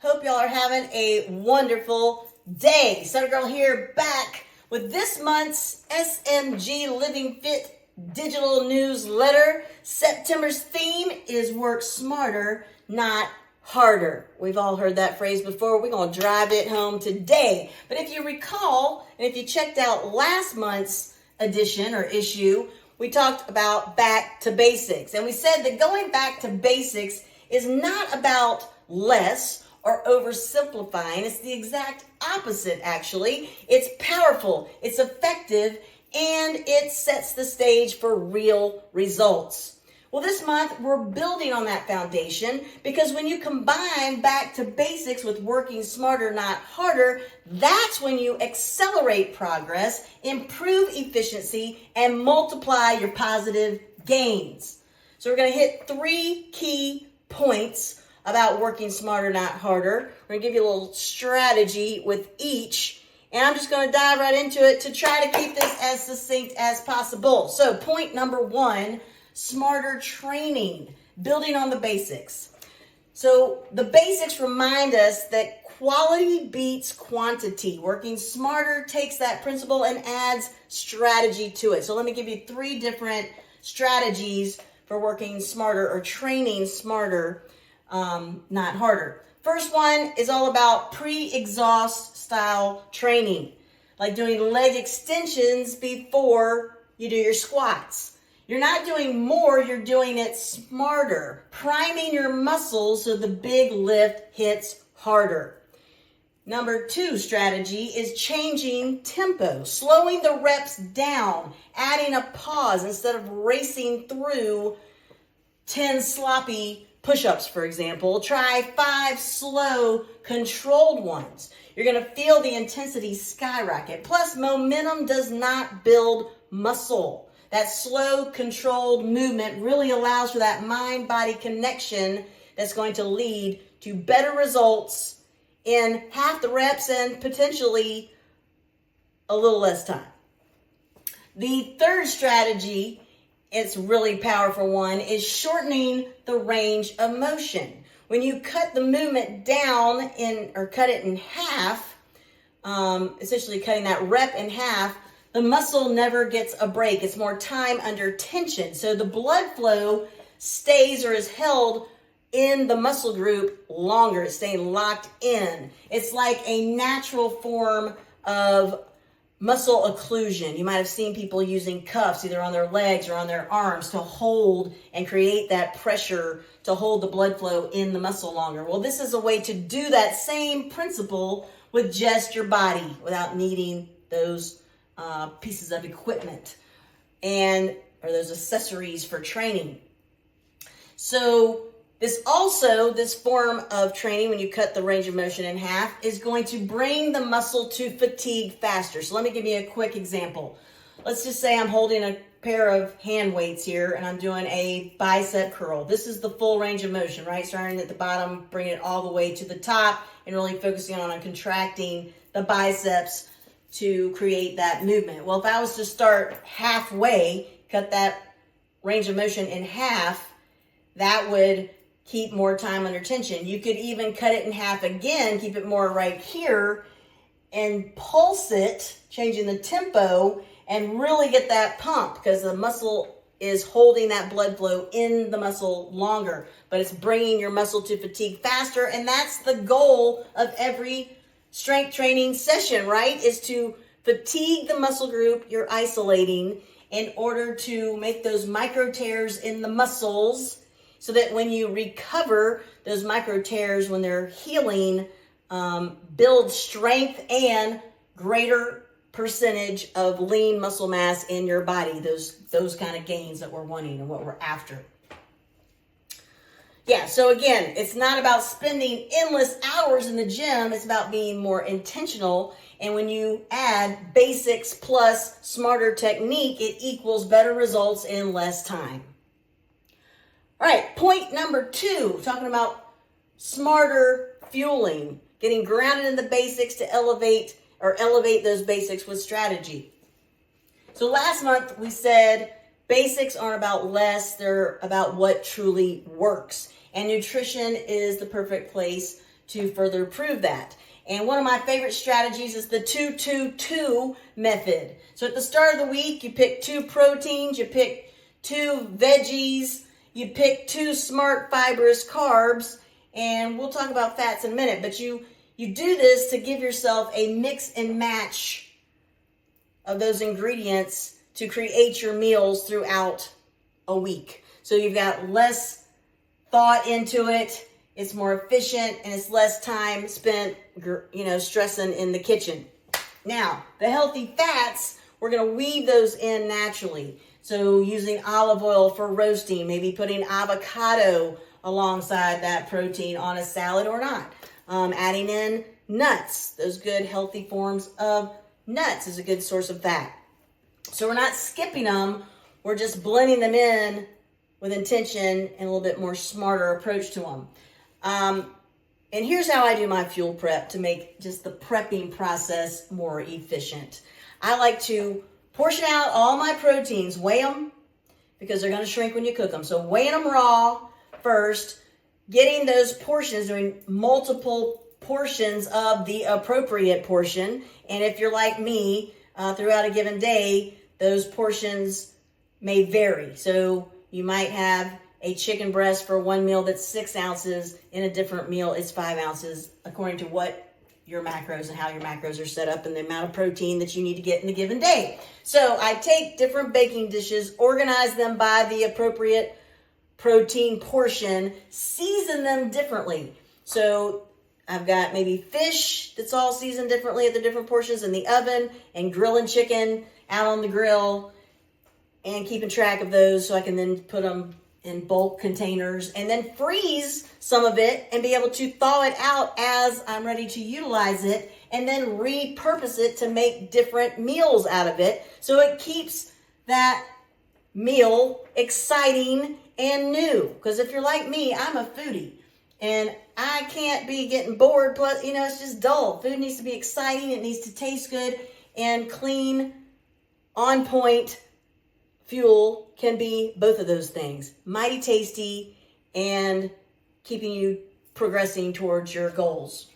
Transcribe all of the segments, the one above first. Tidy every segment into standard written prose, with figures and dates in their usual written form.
Hope y'all are having a wonderful day. SutterGirl here, back with this month's SMG Living Fit digital newsletter. September's theme is work smarter, not harder. We've all heard that phrase before. We're going to drive it home today. But if you recall, and if you checked out last month's edition or issue, we talked about back to basics. And we said that going back to basics is not about less or oversimplifying. It's the exact opposite, actually. It's powerful, it's effective, and it sets the stage for real results. Well, this month, we're building on that foundation because when you combine back to basics with working smarter, not harder, that's when you accelerate progress, improve efficiency, and multiply your positive gains. So we're going to hit 3 key points about working smarter, not harder. We're going to give you a little strategy with each, and I'm just going to dive right into it to try to keep this as succinct as possible. So point number 1, smarter training, building on the basics. So the basics remind us that quality beats quantity. Working smarter takes that principle and adds strategy to it. So let me give you 3 different strategies for working smarter or training smarter, not harder. First one is all about pre-exhaust style training, like doing leg extensions before you do your squats. You're not doing more, you're doing it smarter, priming your muscles so the big lift hits harder. Number 2 strategy is changing tempo, slowing the reps down, adding a pause instead of racing through 10 sloppy push-ups, for example. Try 5 slow, controlled ones. You're going to feel the intensity skyrocket. Plus, momentum does not build muscle. That slow, controlled movement really allows for that mind-body connection that's going to lead to better results in half the reps and potentially a little less time. The third strategy, it's really powerful one, is shortening the range of motion. When you cut the movement down or cut it in half, essentially cutting that rep in half, the muscle never gets a break. It's more time under tension. So the blood flow stays or is held in the muscle group longer. It's staying locked in. It's like a natural form of muscle occlusion. You might have seen people using cuffs either on their legs or on their arms to hold and create that pressure to hold the blood flow in the muscle longer. Well, this is a way to do that same principle with just your body without needing those pieces of equipment or those accessories for training. So this form of training, when you cut the range of motion in half, is going to bring the muscle to fatigue faster. So let me give you a quick example. Let's just say I'm holding a pair of hand weights here and I'm doing a bicep curl. This is the full range of motion, right? Starting at the bottom, bringing it all the way to the top and really focusing on contracting the biceps to create that movement. Well, if I was to start halfway, cut that range of motion in half, that would keep more time under tension. You could even cut it in half again, keep it more right here, and pulse it, changing the tempo, and really get that pump because the muscle is holding that blood flow in the muscle longer, but it's bringing your muscle to fatigue faster, and that's the goal of every strength training session, right? Is to fatigue the muscle group you're isolating in order to make those micro tears in the muscles so that when you recover, those micro tears, when they're healing, build strength and greater percentage of lean muscle mass in your body, those kind of gains that we're wanting and what we're after. Yeah, so again, it's not about spending endless hours in the gym. It's about being more intentional. And when you add basics plus smarter technique, it equals better results in less time. All right, point number 2, talking about smarter fueling, getting grounded in the basics to elevate those basics with strategy. So last month we said basics aren't about less, they're about what truly works. And nutrition is the perfect place to further prove that. And one of my favorite strategies is the 2-2-2 method. So at the start of the week, you pick 2 proteins, you pick 2 veggies, you pick 2 smart fibrous carbs, and we'll talk about fats in a minute, but you do this to give yourself a mix and match of those ingredients to create your meals throughout a week. So you've got less thought into it, it's more efficient, and it's less time spent, stressing in the kitchen. Now, the healthy fats, we're going to weave those in naturally. So using olive oil for roasting, maybe putting avocado alongside that protein on a salad or not. Adding in nuts, those good healthy forms of nuts is a good source of fat. So we're not skipping them, we're just blending them in with intention and a little bit more smarter approach to them. And here's how I do my fuel prep to make just the prepping process more efficient. I like to portion out all my proteins, weigh them, because they're going to shrink when you cook them. So weighing them raw first, getting those portions, doing multiple portions of the appropriate portion. And if you're like me, throughout a given day, those portions may vary. So you might have a chicken breast for one meal that's 6 ounces. In a different meal, it's 5 ounces, according to what your macros and how your macros are set up and the amount of protein that you need to get in a given day. So I take different baking dishes, organize them by the appropriate protein portion, season them differently. So I've got maybe fish that's all seasoned differently at the different portions in the oven, and grilling chicken out on the grill, and keeping track of those so I can then put them in bulk containers and then freeze some of it and be able to thaw it out as I'm ready to utilize it, and then repurpose it to make different meals out of it. So it keeps that meal exciting and new. Because if you're like me, I'm a foodie and I can't be getting bored. Plus, it's just dull. Food needs to be exciting. It needs to taste good, and clean, on point fuel can be both of those things. Mighty tasty and keeping you progressing towards your goals.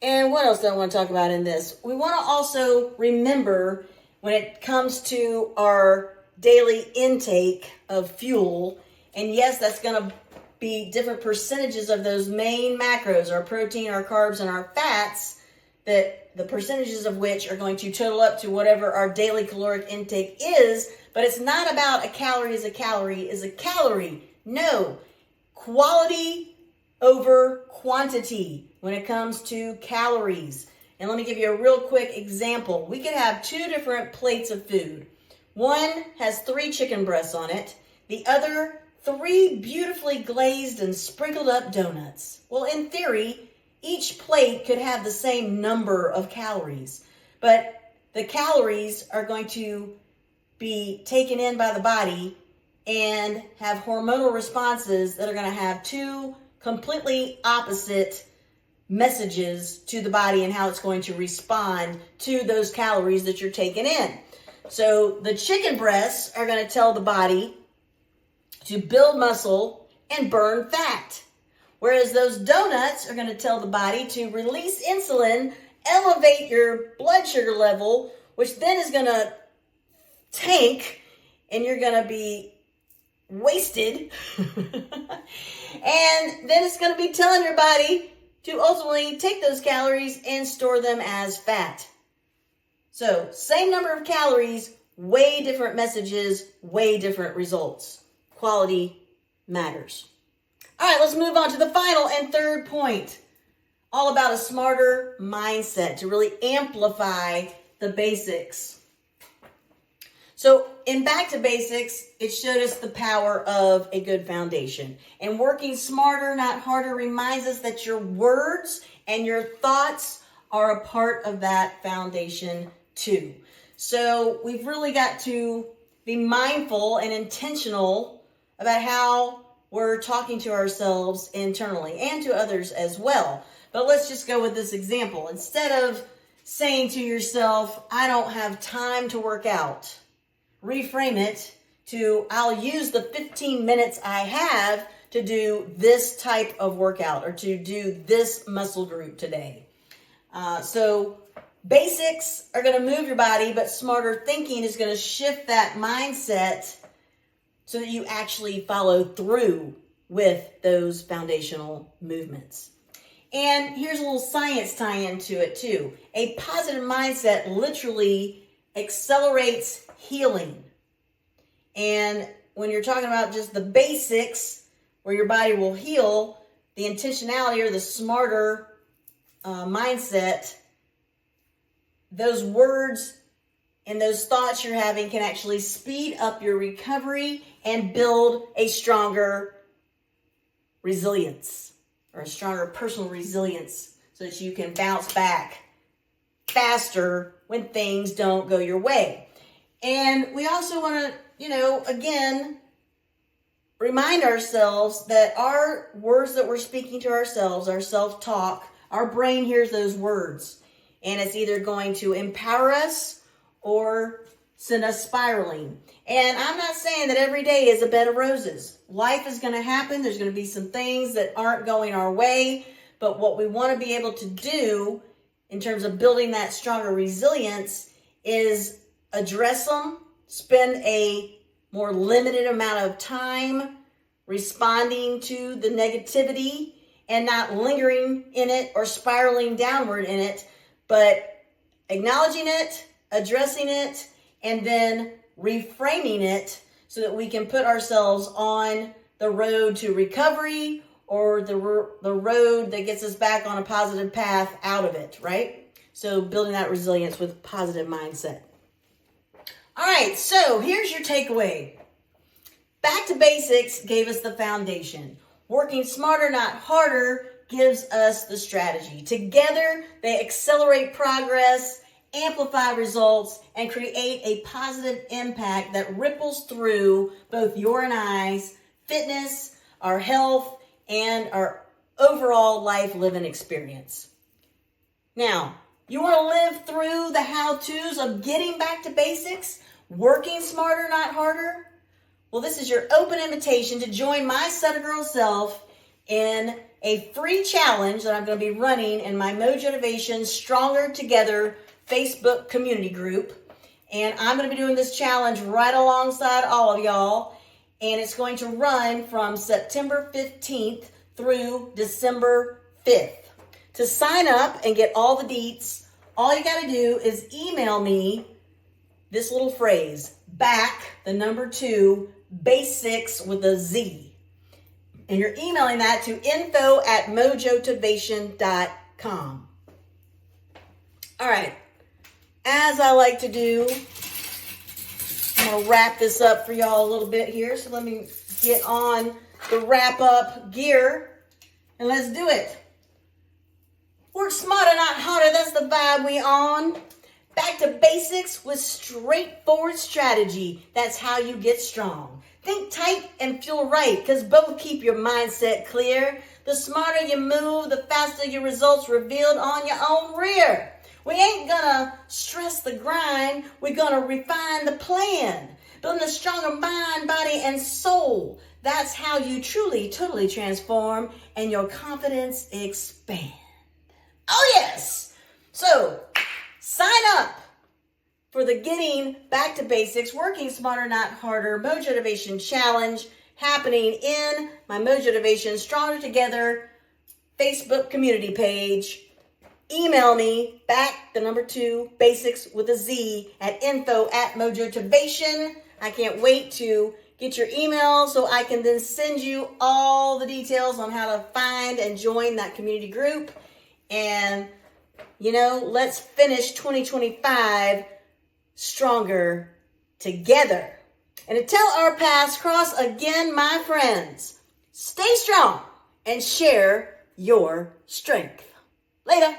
And what else do I want to talk about in this? We want to also remember, when it comes to our daily intake of fuel, and yes, that's going to be different percentages of those main macros, our protein, our carbs, and our fats, that the percentages of which are going to total up to whatever our daily caloric intake is. But it's not about a calorie is a calorie is a calorie. No, quality over quantity when it comes to calories. And let me give you a real quick example. We could have 2 different plates of food. One has 3 chicken breasts on it. The other, 3 beautifully glazed and sprinkled up donuts. Well, in theory, each plate could have the same number of calories, but the calories are going to be taken in by the body and have hormonal responses that are going to have 2 completely opposite messages to the body and how it's going to respond to those calories that you're taking in. So the chicken breasts are going to tell the body to build muscle and burn fat. Whereas those donuts are going to tell the body to release insulin, elevate your blood sugar level, which then is going to tank, and you're going to be wasted. And then it's going to be telling your body to ultimately take those calories and store them as fat. So, same number of calories, way different messages, way different results. Quality matters. All right, let's move on to the final and third point. All about a smarter mindset to really amplify the basics. So in Back to Basics, it showed us the power of a good foundation. And working smarter, not harder, reminds us that your words and your thoughts are a part of that foundation too. So we've really got to be mindful and intentional about how we're talking to ourselves internally and to others as well. But let's just go with this example. Instead of saying to yourself, I don't have time to work out, reframe it to, I'll use the 15 minutes I have to do this type of workout or to do this muscle group today. So basics are going to move your body, but smarter thinking is going to shift that mindset so that you actually follow through with those foundational movements. And here's a little science tie-in to it too. A positive mindset literally accelerates healing. And when you're talking about just the basics where your body will heal, the intentionality or the smarter mindset, those words and those thoughts you're having can actually speed up your recovery and build a stronger resilience or a stronger personal resilience so that you can bounce back faster when things don't go your way. And we also want to, again, remind ourselves that our words that we're speaking to ourselves, our self-talk, our brain hears those words. And it's either going to empower us or send us spiraling. And I'm not saying that every day is a bed of roses. Life is going to happen. There's going to be some things that aren't going our way. But what we want to be able to do in terms of building that stronger resilience is address them, spend a more limited amount of time responding to the negativity and not lingering in it or spiraling downward in it, but acknowledging it, addressing it, and then reframing it so that we can put ourselves on the road to recovery or the road that gets us back on a positive path out of it, right? So building that resilience with positive mindset. All right, so here's your takeaway. Back to basics gave us the foundation. Working smarter, not harder, gives us the strategy. Together, they accelerate progress, amplify results, and create a positive impact that ripples through both your and I's fitness, our health, and our overall life living experience. Now, you want to live through the how-tos of getting back to basics, working smarter, not harder? Well, this is your open invitation to join my SutterGirl self in a free challenge that I'm going to be running in my Mojotivation Stronger Together Facebook community group. And I'm going to be doing this challenge right alongside all of y'all. And it's going to run from September 15th through December 5th. To sign up and get all the deets, all you got to do is email me this little phrase, back2, basics with a Z. And you're emailing that to info@mojotivation.com. All right. As I like to do, I'm going to wrap this up for y'all a little bit here. So let me get on the wrap up gear and let's do it. Work smarter, not harder. That's the vibe we on. Back to basics with straightforward strategy. That's how you get strong. Think tight and feel right, because both keep your mindset clear. The smarter you move, the faster your results revealed on your own rear. We ain't gonna stress the grind. We're gonna refine the plan. Building a stronger mind, body, and soul. That's how you truly, totally transform and your confidence expand. Oh yes! So, sign up for the Getting Back to Basics, Working Smarter, Not Harder Mojotivation Challenge happening in my Mojotivation Stronger Together Facebook community page. Email me back2, basics with a Z, at info@mojotivation. I can't wait to get your email so I can then send you all the details on how to find and join that community group. And, let's finish 2025 stronger together. And until our paths cross again, my friends, stay strong and share your strength. Later.